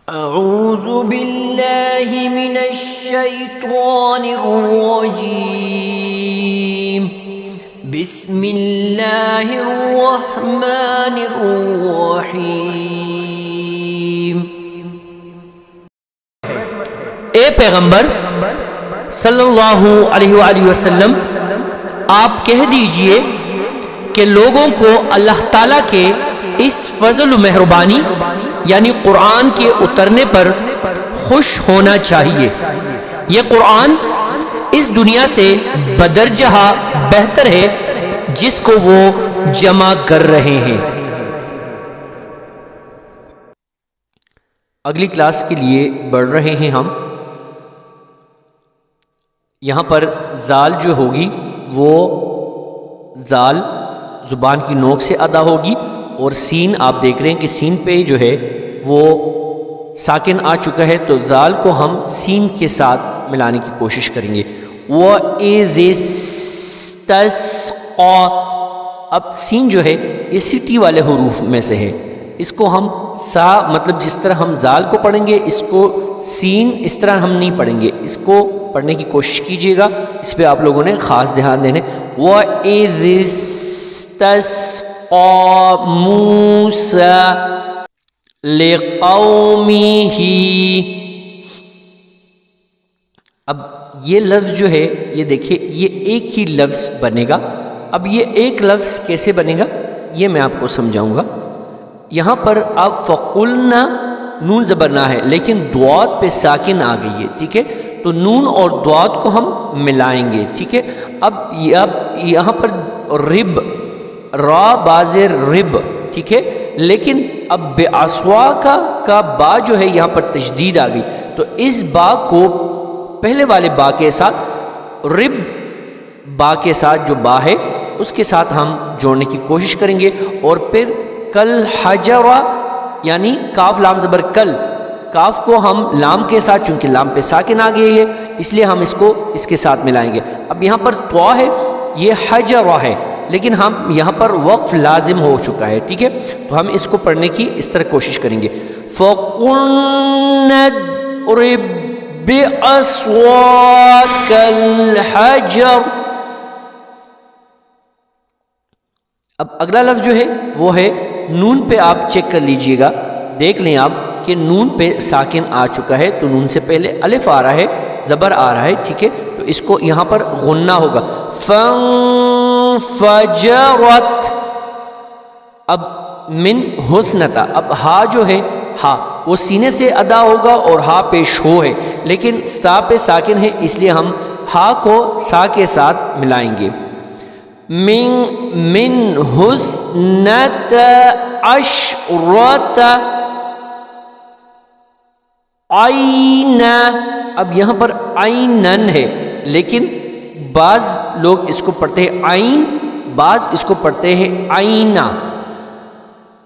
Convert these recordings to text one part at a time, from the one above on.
اعوذ باللہ من الشیطان الرجیم بسم اللہ الرحمن الرحیم۔ اے پیغمبر صلی اللہ علیہ وآلہ وسلم، آپ کہہ دیجئے کہ لوگوں کو اللہ تعالیٰ کے اس فضل و مہربانی یعنی قرآن کے اترنے پر خوش ہونا چاہیے۔ یہ قرآن اس دنیا سے بدرجہ بہتر ہے جس کو وہ جمع کر رہے ہیں۔ اگلی کلاس کے لیے بڑھ رہے ہیں ہم۔ یہاں پر زال جو ہوگی وہ زال زبان کی نوک سے ادا ہوگی، اور سین آپ دیکھ رہے ہیں کہ سین پہ جو ہے وہ ساکن آ چکا ہے، تو زال کو ہم سین کے ساتھ ملانے کی کوشش کریں گے۔ وَإِذِ اسْتَسْقَى، اب سین جو ہے یہ سٹی والے حروف میں سے ہے، اس کو ہم سا مطلب جس طرح ہم زال کو پڑھیں گے اس کو سین اس طرح ہم نہیں پڑھیں گے، اس کو پڑھنے کی کوشش کیجئے گا، اس پہ آپ لوگوں نے خاص دھیان دینے۔ وَإِذِ اسْتَسْقَى مُوسَىٰ لِقَوْمِهِ، اب یہ لفظ جو ہے یہ دیکھیں یہ ایک ہی لفظ بنے گا۔ اب یہ ایک لفظ کیسے بنے گا یہ میں آپ کو سمجھاؤں گا۔ یہاں پر آپ فَقُلْنَا نون زبر نہ ہے لیکن دوات پہ ساکن آ گئی ہے، ٹھیک ہے، تو نون اور دوات کو ہم ملائیں گے، ٹھیک ہے۔ اب یہاں پر رب را بازر رب، ٹھیک ہے، لیکن اب بے اسوا کا با جو ہے یہاں پر تشدید آ گئی، تو اس با کو پہلے والے با کے ساتھ رب با کے ساتھ جو با ہے اس کے ساتھ ہم جوڑنے کی کوشش کریں گے، اور پھر کل حجرہ یعنی کاف لام زبر کل، کاف کو ہم لام کے ساتھ، چونکہ لام پہ ساکن آ گئی ہے اس لیے ہم اس کو اس کے ساتھ ملائیں گے۔ اب یہاں پر طوا ہے، یہ حجرہ ہے، لیکن ہم یہاں پر وقف لازم ہو چکا ہے، ٹھیک ہے، تو ہم اس کو پڑھنے کی اس طرح کوشش کریں گے۔ فَقُلْنَا اضْرِب بِعَصَاكَ الْحَجَرَ، اب اگلا لفظ جو ہے وہ ہے نون پہ، آپ چیک کر لیجئے گا، دیکھ لیں آپ کہ نون پہ ساکن آ چکا ہے، تو نون سے پہلے الف آ رہا ہے، زبر آ رہا ہے، ٹھیک ہے، تو اس کو یہاں پر غنہ ہوگا۔ فَانْفَجَرَتْ، اب من حسنتا، اب ہا جو ہے ہا وہ سینے سے ادا ہوگا اور ہا پیش ہو ہے، لیکن سا پہ ساکن ہے اس لیے ہم ہا کو سا کے ساتھ ملائیں گے۔ من حسنت عشرت عین، اب یہاں پر عینن ہے لیکن بعض لوگ اس کو پڑھتے ہیں عین، بعض اس کو پڑھتے ہیں عینہ،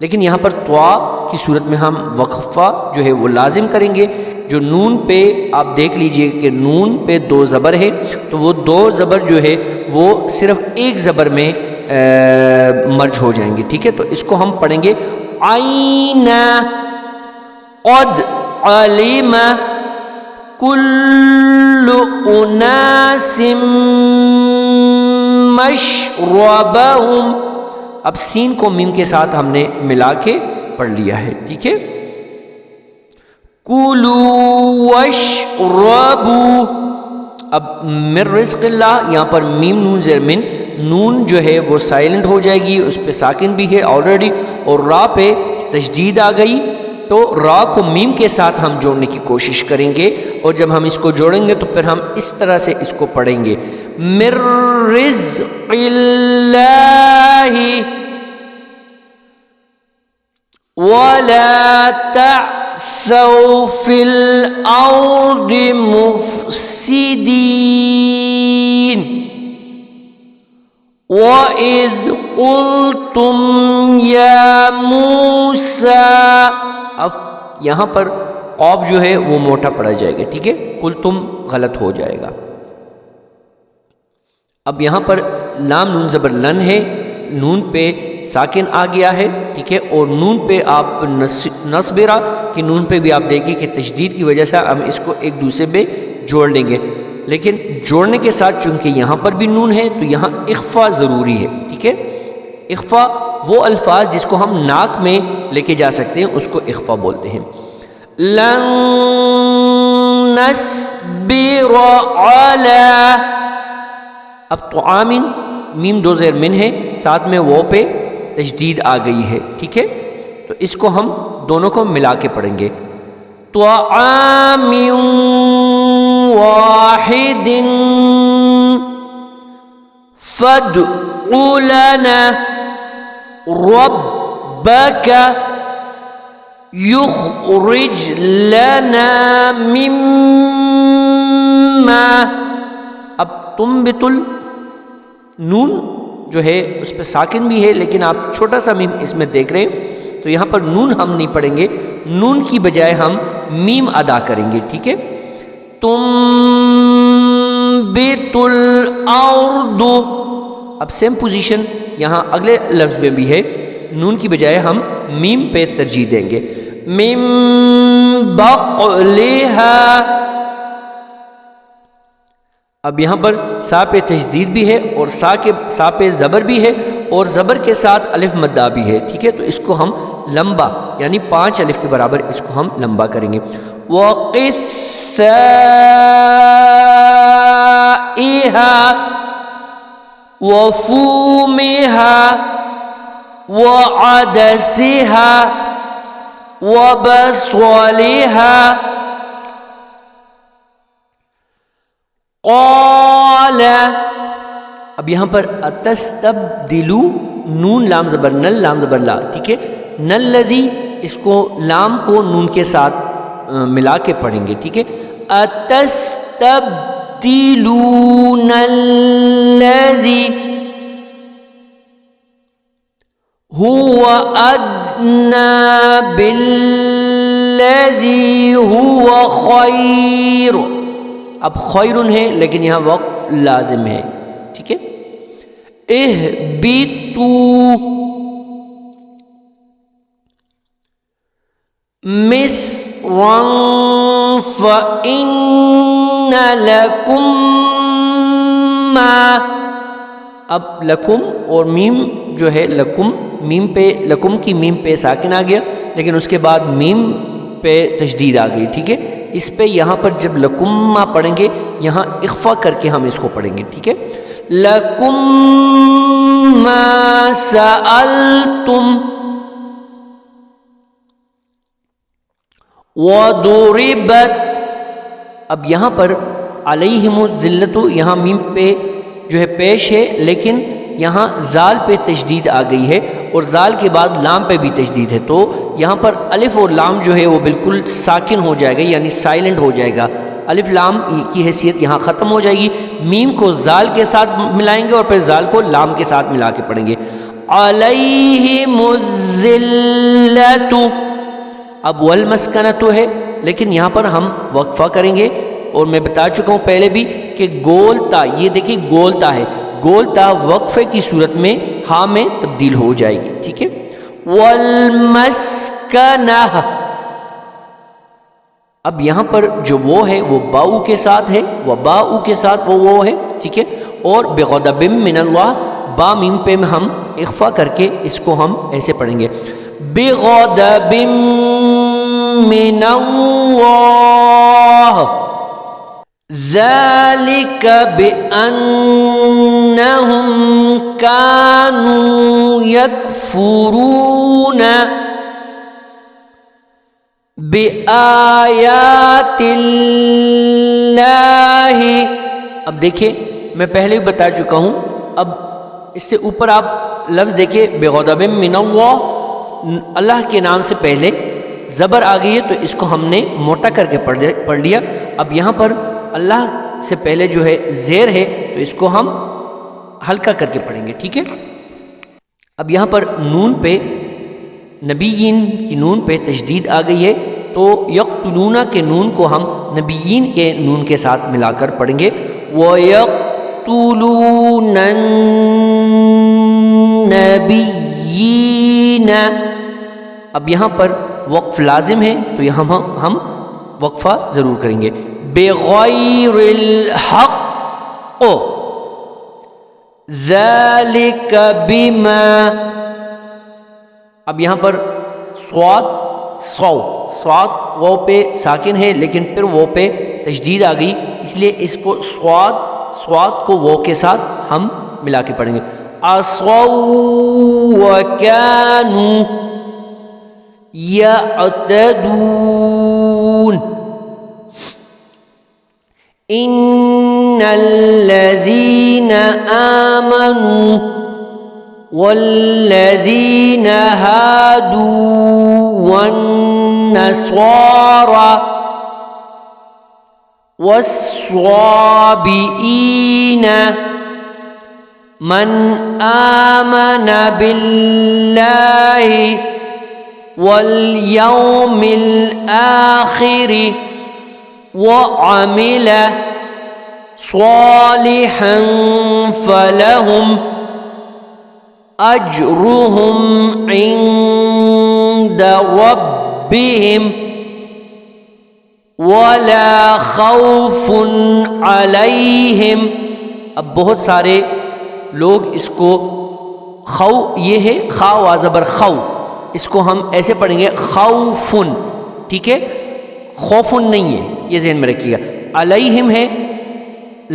لیکن یہاں پر طوا کی صورت میں ہم وقفہ جو ہے وہ لازم کریں گے۔ جو نون پہ آپ دیکھ لیجئے کہ نون پہ دو زبر ہے، تو وہ دو زبر جو ہے وہ صرف ایک زبر میں مرج ہو جائیں گے، ٹھیک ہے، تو اس کو ہم پڑھیں گے عین قد علم کل اناس مشربہم، اب سین کو میم کے ساتھ ہم نے ملا کے پڑھ لیا ہے، ٹھیک ہے۔ کُلُوا واشربوا، اب من رزق اللہ، یہاں پر میم نون زیر من، نون جو ہے وہ سائلنٹ ہو جائے گی، اس پہ ساکن بھی ہے آلریڈی، اور را پہ تشدید آ گئی، تو را کو میم کے ساتھ ہم جوڑنے کی کوشش کریں گے، اور جب ہم اس کو جوڑیں گے تو پھر ہم اس طرح سے اس کو پڑھیں گے۔ من رزق اللہ ولا تعثوا فی الارض مفسدین وَإِذْ قُلْتُمْ يَا مُوسَىٰ، اب یہاں پر قاف جو ہے وہ موٹا پڑا جائے گا، ٹھیک ہے، قُلْتُم غلط ہو جائے گا۔ اب یہاں پر لام نون زبر لن ہے، نون پہ ساکن آ گیا ہے، ٹھیک ہے، اور نون پہ آپ نصبرا کہ نون پہ بھی آپ دیکھیں کہ تشدید کی وجہ سے ہم اس کو ایک دوسرے پہ جوڑ لیں گے، لیکن جوڑنے کے ساتھ چونکہ یہاں پر بھی نون ہے تو یہاں اخفا ضروری ہے، ٹھیک ہے۔ اخفا وہ الفاظ جس کو ہم ناک میں لے کے جا سکتے ہیں اس کو اخفا بولتے ہیں۔ لن نصبر علی، اب طعام میم دو زیر من ہے، ساتھ میں وہ پہ تشدید آ گئی ہے، ٹھیک ہے، تو اس کو ہم دونوں کو ملا کے پڑھیں گے۔ طعام واحد فادع لنا ربک یخرج لنا مما، اب تنبت نون جو ہے اس پہ ساکن بھی ہے لیکن آپ چھوٹا سا میم اس میں دیکھ رہے ہیں، تو یہاں پر نون ہم نہیں پڑھیں گے، نون کی بجائے ہم میم ادا کریں گے، ٹھیک ہے۔ تنبت الارض، اب سیم پوزیشن یہاں اگلے لفظ میں بھی ہے، نون کی بجائے ہم میم پہ ترجیح دیں گے۔ من بقلها، اب یہاں پر سا پہ تشدید بھی ہے اور سا پہ زبر بھی ہے اور زبر کے ساتھ الف مدہ بھی ہے، ٹھیک ہے، تو اس کو ہم لمبا یعنی 5 الف کے برابر اس کو ہم لمبا کریں گے۔ وقثائها وفومها وعدسها وبصلها قال، اب یہاں پر اتستبدلو، نون لام زبر نل لام زبر لا، ٹھیک ہے، نل لذی، اس کو لام کو نون کے ساتھ ملا کے پڑھیں گے، ٹھیک ہے۔ اتستبدلون الذی هو ادنى بالذی هو خیر، اب خیرن ہے لیکن یہاں وقف لازم ہے، ٹھیک ہے۔ اہبطوا مصرا فإن لکم ما، اب لکم اور میم جو ہے لکم، میم پہ لکم کی میم پہ ساکن آ گیا لیکن اس کے بعد میم پہ تشدید آ گئی، ٹھیک ہے، اس پہ یہاں پر جب لکما پڑھیں گے یہاں اخفا کر کے ہم اس کو پڑھیں گے، ٹھیک ہے۔ لکم ما سألتم وضربت، اب یہاں پر علیہم الذلۃ، یہاں میم پہ جو ہے پیش ہے لیکن یہاں زال پہ تشدید آ گئی ہے اور زال کے بعد لام پہ بھی تشدید ہے، تو یہاں پر الف اور لام جو ہے وہ بالکل ساکن ہو جائے گا یعنی سائلنٹ ہو جائے گا، الف لام کی حیثیت یہاں ختم ہو جائے گی، میم کو زال کے ساتھ ملائیں گے اور پھر زال کو لام کے ساتھ ملا کے پڑھیں گے۔ علیہم الذلۃ، اب والمسکنۃ ہے لیکن یہاں پر ہم وقفہ کریں گے، اور میں بتا چکا ہوں پہلے بھی کہ گولتا، یہ دیکھیں گولتا ہے، گولتا وقفے کی صورت میں ہاں میں تبدیل ہو جائے گی، ٹھیک ہے۔ والمسکنہ، اب یہاں پر جو وہ ہے وہ باؤ کے ساتھ ہے، وہ باؤ کے ساتھ وہ ہے، ٹھیک ہے، اور بغضب من اللہ، با میم پہ ہم اخفا کر کے اس کو ہم ایسے پڑھیں گے، بغضب من اللہ، ذلك بأنهم كانوا يكفرون بآيات اللہ، اب دیکھیں میں پہلے بھی بتا چکا ہوں، اب اس سے اوپر آپ لفظ دیکھیں بغضب من اللہ، اللہ کے نام سے پہلے زبر آ گئی ہے تو اس کو ہم نے موٹا کر کے پڑھ لیا، اب یہاں پر اللہ سے پہلے جو ہے زیر ہے تو اس کو ہم ہلکا کر کے پڑھیں گے، ٹھیک ہے۔ اب یہاں پر نون پہ نبیین کی نون پہ تشدید آ گئی ہے تو یقتلون کے نون کو ہم نبیین کے نون کے ساتھ ملا کر پڑھیں گے، وَيَقْتُلُونَ النَّبِيِّينَ، اب یہاں پر وقف لازم ہے تو یہاں ہم وقفہ ضرور کریں گے. بغیر الحق ذالک بما. اب یہاں پر صاد وہ پہ ساکن ہے لیکن پھر وہ پہ تشدید آ گئی، اس لیے اس کو صاد کو وہ کے ساتھ ہم ملا کے پڑھیں گے. عصوا وكانوا يعتدون. إن الذين آمنوا والذين هادوا والنصارى والصابئين من آمن بالله واليوم الآخر وعمل صالحا فلهم أجرهم عند ربهم ولا خوف عليهم. اب بہت سارے لوگ اس کو خو، یہ ہے خا و زبر خو، اس کو ہم ایسے پڑھیں گے خوفن، ٹھیک ہے، خوفن نہیں ہے، یہ ذہن میں رکھیے گا. علیہم ہے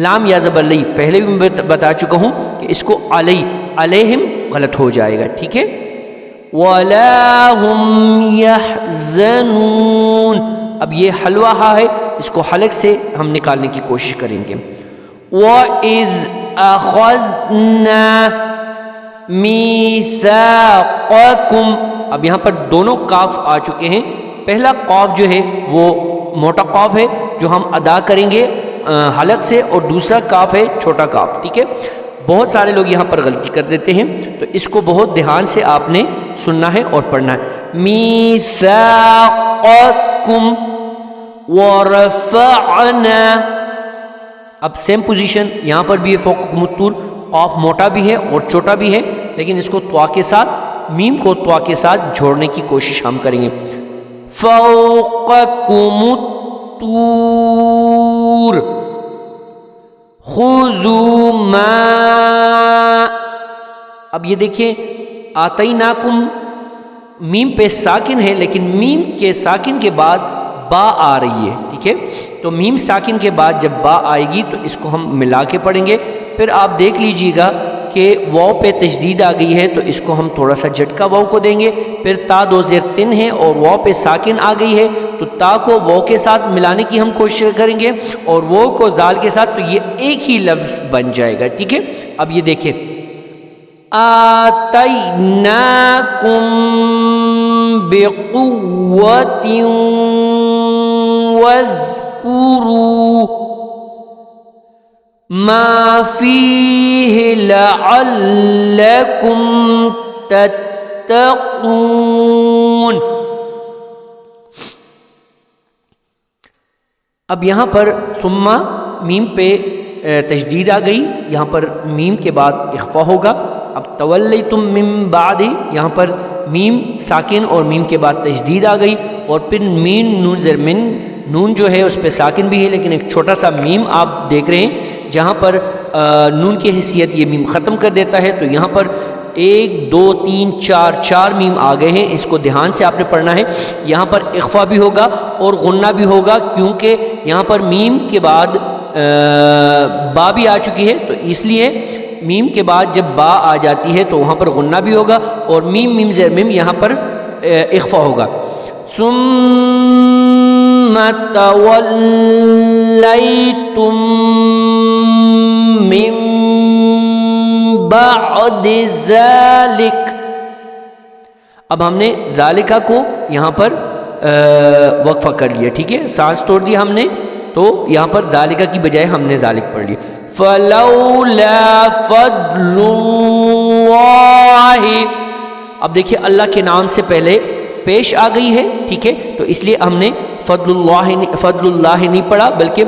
لام یا زبر لئی، پہلے بھی میں بتا چکا ہوں کہ اس کو علیہم غلط ہو جائے گا، ٹھیک ہے. وَلَا هُمْ يَحْزَنُونَ. اب یہ حلوہ ہا ہے، اس کو حلق سے ہم نکالنے کی کوشش کریں گے. وَإِذْ أَخَذْنَا مِيثَاقَكُمْ. اب یہاں پر دونوں قاف آ چکے ہیں. پہلا قاف جو ہے وہ موٹا قاف ہے جو ہم ادا کریں گے حلق سے، اور دوسرا قاف ہے چھوٹا قاف، ٹھیک ہے. بہت سارے لوگ یہاں پر غلطی کر دیتے ہیں، تو اس کو بہت دھیان سے آپ نے سننا ہے اور پڑھنا ہے. مِيثَاقَكُمْ وَرَفَعْنَا. اب سیم پوزیشن یہاں پر بھی ہے، فوقکم الطور، قاف موٹا بھی ہے اور چھوٹا بھی ہے، لیکن اس کو طوا کے ساتھ، میم کو طوا کے ساتھ جوڑنے کی کوشش ہم کریں گے. فوقکم الطور خذوا ما. اب یہ دیکھیں آتیناکم میم پہ ساکن ہے، لیکن میم کے ساکن کے بعد با آ رہی ہے، ٹھیک ہے. تو میم ساکن کے بعد جب با آئے گی تو اس کو ہم ملا کے پڑھیں گے. پھر آپ دیکھ لیجئے گا کہ واو پہ تشدید آ گئی ہے تو اس کو ہم تھوڑا سا جھٹکا واو کو دیں گے. پھر تا دو زیر تن ہے اور واو پہ ساکن آ گئی ہے تو تا کو واو کے ساتھ ملانے کی ہم کوشش کریں گے، اور واو کو دال کے ساتھ، تو یہ ایک ہی لفظ بن جائے گا، ٹھیک ہے. اب یہ دیکھیں آتیناکم بقوة واذکروا ما فیہ لعلکم تتقون. اب یہاں پر ثم میم پہ تشدید آ گئی، یہاں پر میم کے بعد اخفا ہوگا. اب تولیتم من بعد، یہاں پر میم ساکن اور میم کے بعد تشدید آ گئی، اور پھر مین نون زر من، نون جو ہے اس پہ ساکن بھی ہے لیکن ایک چھوٹا سا میم آپ دیکھ رہے ہیں جہاں پر نون کی حیثیت یہ میم ختم کر دیتا ہے. تو یہاں پر 1 2 3 4 میم آ گئے ہیں، اس کو دھیان سے آپ نے پڑھنا ہے. یہاں پر اخفا بھی ہوگا اور غنہ بھی ہوگا، کیونکہ یہاں پر میم کے بعد با بھی آ چکی ہے، تو اس لیے میم کے بعد جب با آ جاتی ہے تو وہاں پر غنہ بھی ہوگا، اور میم زیر میم یہاں پر اخفا ہوگا. ثم تولیتم من بعد ذلك. اب ہم نے ذالکہ کو یہاں پر وقفہ کر لیا، ٹھیک ہے، سانس توڑ دیا ہم نے، تو یہاں پر ذالکہ کی بجائے ہم نے ذالک پڑھ لیا. فلولا فضل اللہ. اب دیکھیے اللہ کے نام سے پہلے پیش آ گئی ہے، ٹھیک ہے، تو اس لیے ہم نے فضل اللہ نہیں پڑھا، بلکہ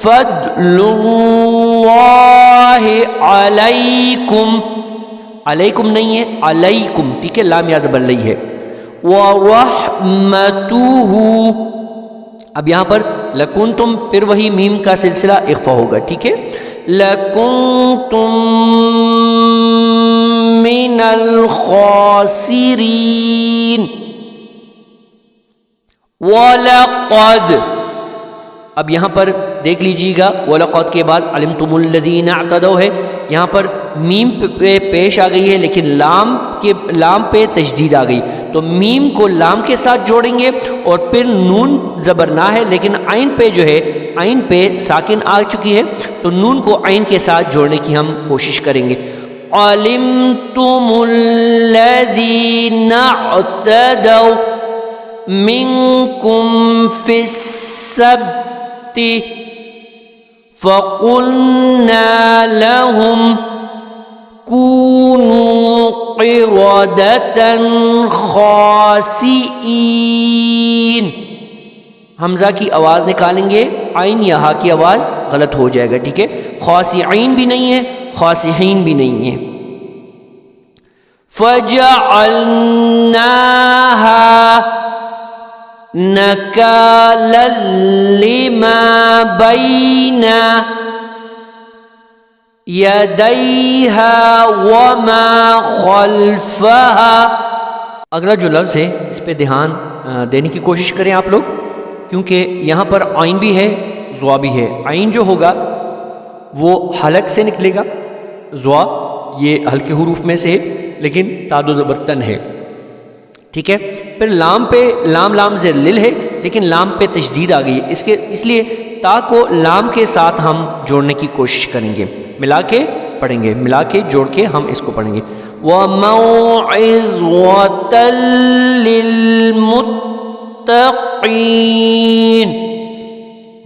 فضل اللہ علیکم، علیکم نہیں ہے، علیکم، ٹھیک ہے، لام یا زبر لئی ہے. ورحمتہ رحمتہ. اب یہاں پر لکنتم پھر وہی میم کا سلسلہ اخفا ہوگا. ٹھیک ہے. لکنتم من الخاسرین. وَلَقَدْ. اب یہاں پر دیکھ لیجیے گا وَلَقَدْ کے بعد عَلِمْتُمُ الَّذِينَ اعْتَدَوْا ہے. یہاں پر میم پہ پیش آ گئی ہے لیکن لام پہ تشدید آ گئی, تو میم کو لام کے ساتھ جوڑیں گے, اور پھر نون زبر نہ ہے لیکن عین پہ جو ہے عین پہ ساکن آ چکی ہے, تو نون کو عین کے ساتھ جوڑنے کی ہم کوشش کریں گے. عَلِمْتُمُ الَّذِينَ اعْتَدَوْا منکم فی السبت فقلنا لهم کونوا قردة خاسئین. حمزہ کی آواز نکالیں گے, عین یا ہا کی آواز غلط ہو جائے گا. ٹھیک ہے. خاسئین بھی نہیں ہے, خاسئین بھی نہیں ہے. فجعلناها نکالا لما بین یدیہا وما خلفہا. اگلا جو لفظ ہے اس پہ دھیان دینے کی کوشش کریں آپ لوگ, کیونکہ یہاں پر عین بھی ہے زوا بھی ہے. عین جو ہوگا وہ حلق سے نکلے گا, زوا یہ ہلکے حروف میں سے ہے لیکن تاد و زبر تن ہے. ٹھیک ہے. پھر لام پہ لام سے لل ہے لیکن لام پہ تشدید آ گئی ہے, اس لیے تا کو لام کے ساتھ ہم جوڑنے کی کوشش کریں گے, ملا کے پڑھیں گے, ملا کے جوڑ کے ہم اس کو پڑھیں گے. وَمَوْعِظَةً لِّلْمُتَّقِينَ.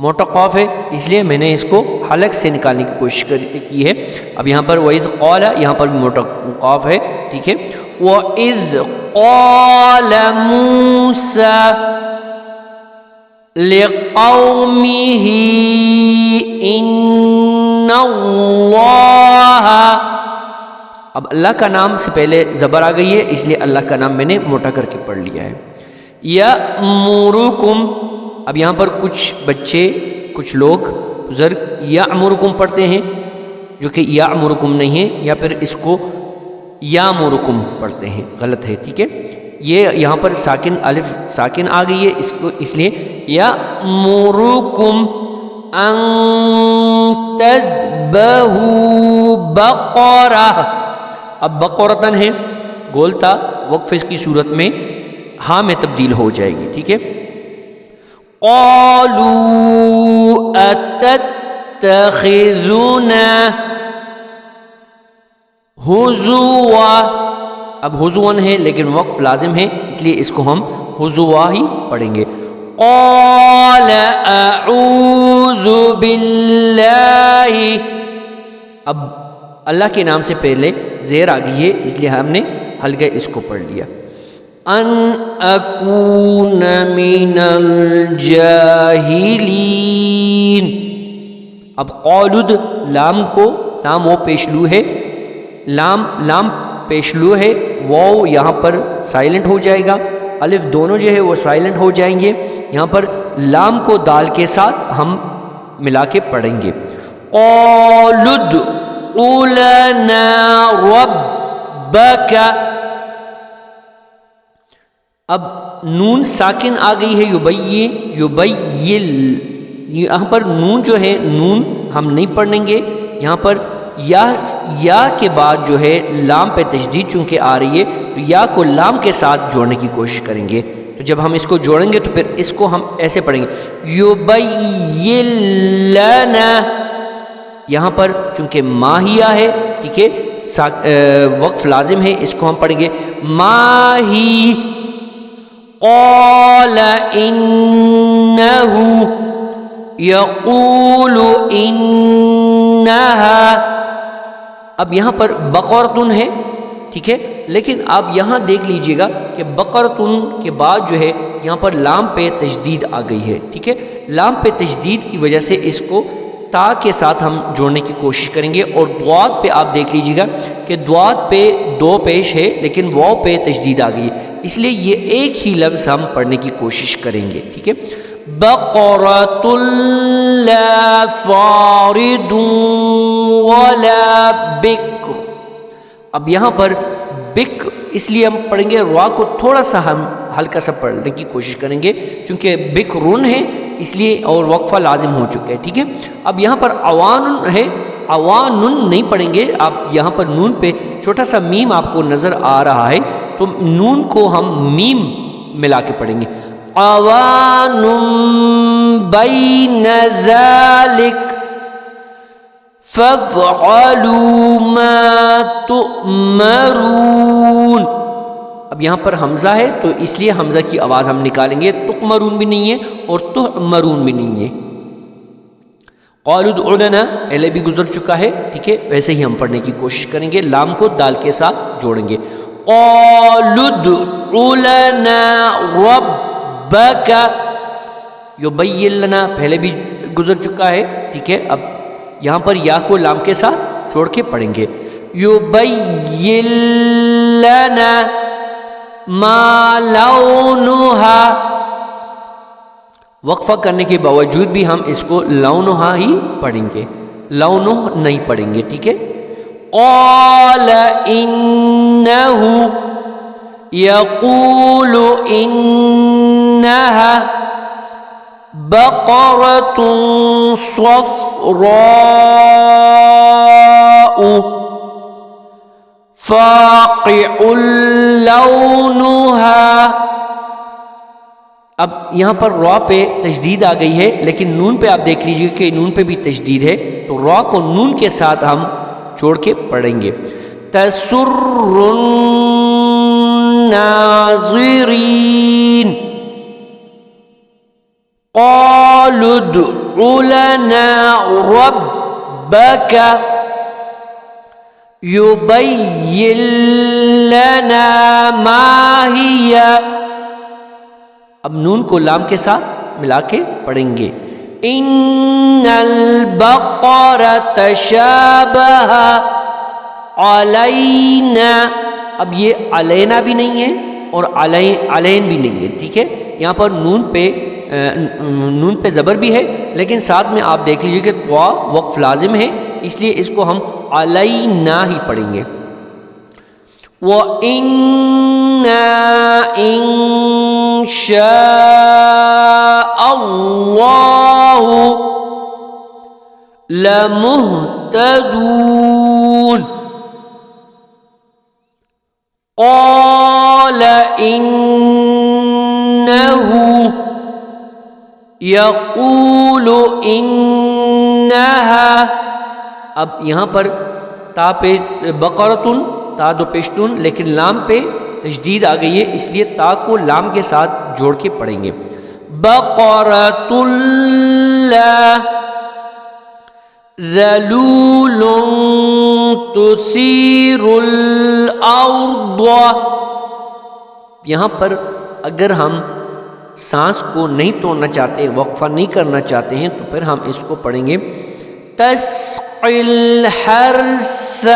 موٹا قاف ہے اس لیے میں نے اس کو حلق سے نکالنے کی کوشش کی ہے. اب یہاں پر وَإِذْ قَالَ یہاں پر بھی موٹا قاف ہے. ٹھیک ہے. وَإِذْ قَالَ مُوسَى لِقَوْمِهِ إِنَّ اللَّهَ. اب اللہ کا نام سے پہلے زبر آ گئی ہے اس لیے اللہ کا نام میں نے موٹا کر کے پڑھ لیا ہے. یأمرکم. اب یہاں پر کچھ بچے کچھ لوگ بزرگ یأمرکم پڑھتے ہیں جو کہ یأمرکم نہیں ہے, یا پھر اس کو یامرکم پڑھتے ہیں, غلط ہے. ٹھیک ہے. یہ یہاں پر ساکن الف ساکن آ گئی ہے اس لیے یامرکم ان تذبحوا بقرہ. اب بقرتن ہے گولتا وقف اس کی صورت میں ہاں میں تبدیل ہو جائے گی. ٹھیک ہے. قالوا اتتخذنا ہزوا. اب ہزون ہے لیکن وقف لازم ہے اس لیے اس کو ہم ہزوا ہی پڑھیں گے. قال اعوذ باللہ. اب اللہ کے نام سے پہلے زیر آ گئی ہے اس لیے ہم نے ہلکا اس کو پڑھ لیا. ان اکون من الجاہلین. اب قالد لام وہ پیشلو ہے, لام پیشلو ہے, واو یہاں پر سائلنٹ ہو جائے گا, الف دونوں جو ہے وہ سائلنٹ ہو جائیں گے. یہاں پر لام کو دال کے ساتھ ہم ملا کے پڑھیں گے. قالد لنا ربک. اب نون ساکن آ گئی ہے یبیل. یہاں پر نون جو ہے نون ہم نہیں پڑھیں گے. یہاں پر یا کے بعد جو ہے لام پہ تشدید چونکہ آ رہی ہے تو یا کو لام کے ساتھ جوڑنے کی کوشش کریں گے. تو جب ہم اس کو جوڑیں گے تو پھر اس کو ہم ایسے پڑھیں گے یبیل لنا. یہاں پر چونکہ ماہیہ ہے, ٹھیک ہے, وقف لازم ہے, اس کو ہم پڑھیں گے ماہی. قال انہ یقول انہا. اب یہاں پر بقرتن ہے, ٹھیک ہے, لیکن آپ یہاں دیکھ لیجئے گا کہ بقرتن کے بعد جو ہے یہاں پر لام پہ تشدید آ گئی ہے. ٹھیک ہے. لام پہ تشدید کی وجہ سے اس کو تا کے ساتھ ہم جوڑنے کی کوشش کریں گے. اور ضاد پہ آپ دیکھ لیجیے گا کہ ضاد پہ دو پیش ہے لیکن واو پہ تشدید آ گئی ہے, اس لیے یہ ایک ہی لفظ ہم پڑھنے کی کوشش کریں گے. ٹھیک ہے, بقرۃ لا فارض ولا بکر. اب یہاں پر بکر اس لیے ہم پڑھیں گے, را کو تھوڑا سا ہم ہلکا سا پڑھنے کی کوشش کریں گے چونکہ بکرن ہے اس لیے, اور وقفہ لازم ہو چکا ہے. ٹھیک ہے, اب یہاں پر اوان ہے, اوانن نہیں پڑھیں گے آپ. یہاں پر نون پہ چھوٹا سا میم آپ کو نظر آ رہا ہے تو نون کو ہم میم ملا کے پڑھیں گے. اوان بین ذالک فافعلوا ما تؤمرون. اب یہاں پر حمزہ ہے تو اس لیے حمزہ کی آواز ہم نکالیں گے, تؤمرون بھی نہیں ہے اور تؤمرون بھی نہیں ہے. قالوا ادع لنا پہلے بھی گزر چکا ہے. ٹھیک ہے, ویسے ہی ہم پڑھنے کی کوشش کریں گے, لام کو دال کے ساتھ جوڑیں گے. قالوا ادع لنا ربک یبین لنا پہلے بھی گزر چکا ہے. ٹھیک ہے, اب یہاں پر یا کو لام کے ساتھ چھوڑ کے پڑھیں گے. یبین لنا ما لونها, وقفہ کرنے کے باوجود بھی ہم اس کو لونها ہی پڑھیں گے, لونہ نہیں پڑھیں گے. ٹھیک ہے, قال انه يقول انها بقرة صفراء فاقع لونها. اب یہاں پر را پہ تشدید آ گئی ہے لیکن نون پہ آپ دیکھ لیجیے کہ نون پہ بھی تشدید ہے تو را کو نون کے ساتھ ہم چھوڑ کے پڑھیں گے. تسر الناظرین قالوا ادع لنا ربك يبين لنا ما هي. اب نون کو لام کے ساتھ ملا کے پڑھیں گے. ان البقرة تشابه علینا. اب یہ علینا بھی نہیں ہے اور علین بھی نہیں ہے. ٹھیک ہے, یہاں پر نون پہ زبر بھی ہے لیکن ساتھ میں آپ دیکھ لیجیے کہ طوا وقف لازم ہے اس لیے اس کو ہم علینا ہی پڑھیں گے. وَإِنَّا إِن شَاءَ اللَّهُ لَمُهْتَدُونَ. قَالَ إِنَّهُ يَقُولُ إِنَّهَا. اب یہاں پر تا پہ بقرتن, تا دو پیشتن لیکن لام پہ تشدید آ گئی ہے اس لیے تا کو لام کے ساتھ جوڑ کے پڑھیں گے. بقرۃ لا ذلول تثیر الارض. یہاں پر اگر ہم سانس کو نہیں توڑنا چاہتے, وقفہ نہیں کرنا چاہتے ہیں تو پھر ہم اس کو پڑھیں گے تسقی الحرث.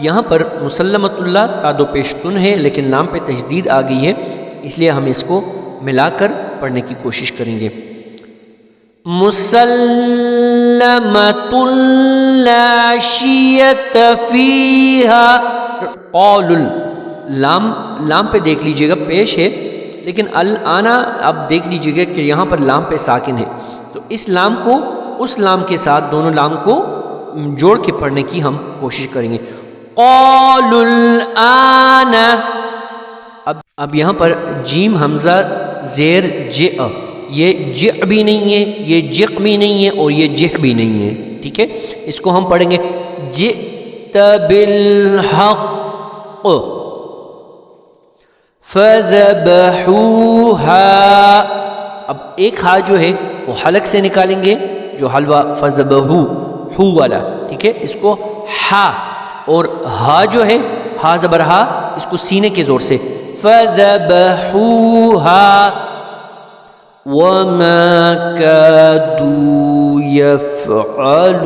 یہاں پر مسلمت اللہ تا دو پیشتن ہے لیکن لام پہ تشدید آ گئی ہے اس لیے ہم اس کو ملا کر پڑھنے کی کوشش کریں گے. مسلمت لا شیۃ فیہا. قول لام پہ دیکھ لیجئے گا پیش ہے لیکن الانا اب دیکھ لیجئے گا کہ یہاں پر لام پہ ساکن ہے تو اس لام کو اس لام کے ساتھ دونوں لام کو جوڑ کے پڑھنے کی ہم کوشش کریں گے. قالوا الآن. اب یہاں پر جیم حمزہ زیر ج, یہ ج بھی نہیں ہے, یہ جق بھی نہیں ہے اور یہ جہ بھی نہیں ہے. ٹھیک ہے, اس کو ہم پڑھیں گے جئت بالحق فذبحوها. اب ایک ہا جو ہے وہ حلق سے نکالیں گے جو حلوہ فذبحو ہو والا. ٹھیک ہے, اس کو ہا, اور ہا جو ہے ہا زبر ہا اس کو سینے کے زور سے فذبحوها وما كادوا يفعلون.